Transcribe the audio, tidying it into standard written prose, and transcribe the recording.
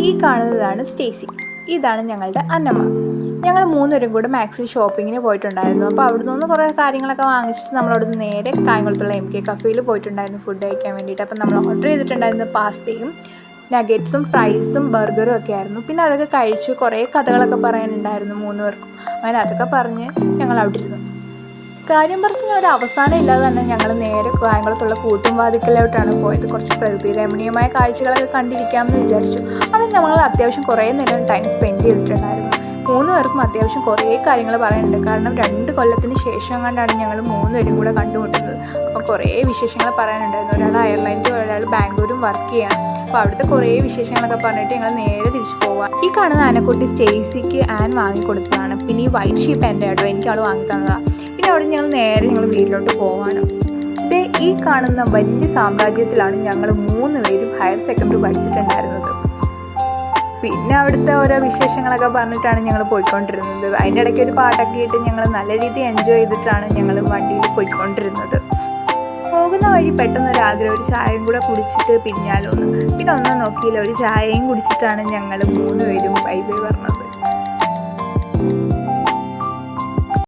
ഈ കാണുന്നതാണ് സ്റ്റേസി. ഇതാണ് ഞങ്ങളുടെ അന്നമ്മ. ഞങ്ങൾ മൂന്നുപേരും കൂടെ മാക്സിൽ ഷോപ്പിങ്ങിന് പോയിട്ടുണ്ടായിരുന്നു. അപ്പോൾ അവിടെ നിന്ന് കുറേ കാര്യങ്ങളൊക്കെ വാങ്ങിച്ചിട്ട് നമ്മളവിടെ നിന്ന് നേരെ കായംകുളത്തുള്ള MK കഫേയിൽ പോയിട്ടുണ്ടായിരുന്നു ഫുഡ് കഴിക്കാൻ വേണ്ടിയിട്ട്. അപ്പോൾ നമ്മൾ ഓർഡർ ചെയ്തിട്ടുണ്ടായിരുന്ന പാസ്തയും നഗറ്റ്സും ഫ്രൈസും ബർഗറും ഒക്കെ ആയിരുന്നു. പിന്നെ അതൊക്കെ കഴിച്ചു. കുറേ കഥകളൊക്കെ പറയാനുണ്ടായിരുന്നു മൂന്ന് പേർക്കും. അങ്ങനെ അതൊക്കെ പറഞ്ഞ് ഞങ്ങൾ അവിടെ ഇരുന്നു. കാര്യം പറഞ്ഞാൽ ഒരു അവസാനം ഇല്ലാതെ തന്നെ ഞങ്ങൾ നേരെ കായംകുളത്തുള്ള കൂട്ടുംവാതിക്കലോട്ടാണ് പോയത്. കുറച്ച് പ്രകൃതി രമണീയമായ കാഴ്ചകളൊക്കെ കണ്ടിരിക്കാമെന്ന് വിചാരിച്ചു. അവിടെ നമ്മൾ അത്യാവശ്യം കുറേ നേരം ടൈം സ്പെൻഡ് ചെയ്തിട്ടുണ്ടായിരുന്നു. മൂന്ന് പേർക്കും അത്യാവശ്യം കുറേ കാര്യങ്ങൾ പറയാനുണ്ട്. കാരണം 2 കൊല്ലത്തിന് ശേഷം കണ്ടാണ് ഞങ്ങൾ മൂന്നുപേരും കൂടെ കണ്ടുമുട്ടുന്നത്. അപ്പോൾ കുറേ വിശേഷങ്ങൾ പറയാനുണ്ടായിരുന്നു. ഒരാൾ അയർലൻഡും ഒരാൾ ബാംഗ്ലൂരും വർക്ക് ചെയ്യാണ്. അപ്പോൾ അവിടുത്തെ കുറേ വിശേഷങ്ങളൊക്കെ പറഞ്ഞിട്ട് ഞങ്ങൾ നേരെ തിരിച്ചു പോവാം. ഈ കാണുന്ന ആനക്കുട്ടി സ്റ്റേസിക്ക് ആൻ വാങ്ങിക്കൊടുത്തതാണ്. പിന്നെ ഈ വൈറ്റ് ഷീപ്പ് എൻ്റെ ആട്ടോ, എനിക്ക് അവൾ വാങ്ങി തന്നതാണ്. പിന്നെ അവിടെ ഞങ്ങൾ വീട്ടിലോട്ട് പോവാണ്. ഈ കാണുന്ന വലിയ സാമ്രാജ്യത്തിലാണ് ഞങ്ങൾ 3 പേരും ഹയർ സെക്കൻഡറി പഠിച്ചിട്ടുണ്ടായിരുന്നത്. പിന്നെ അവിടുത്തെ ഓരോ വിശേഷങ്ങളൊക്കെ പറഞ്ഞിട്ടാണ് ഞങ്ങൾ പോയിക്കൊണ്ടിരുന്നത്. അതിൻ്റെ ഇടയ്ക്ക് ഒരു പാട്ടൊക്കെ ഇട്ട് ഞങ്ങൾ നല്ല രീതിയിൽ എൻജോയ് ചെയ്തിട്ടാണ് ഞങ്ങൾ വണ്ടിയിൽ പോയിക്കൊണ്ടിരുന്നത്. പോകുന്ന വഴി പെട്ടെന്നൊരാഗ്രഹം, ഒരു ചായയും കൂടെ കുടിച്ചിട്ട് പിന്നാലൊന്ന്. പിന്നെ ഒന്നും നോക്കിയില്ല, ഒരു ചായയും കുടിച്ചിട്ടാണ് ഞങ്ങൾ 3 പേരും ബൈ ബൈ പറഞ്ഞത്.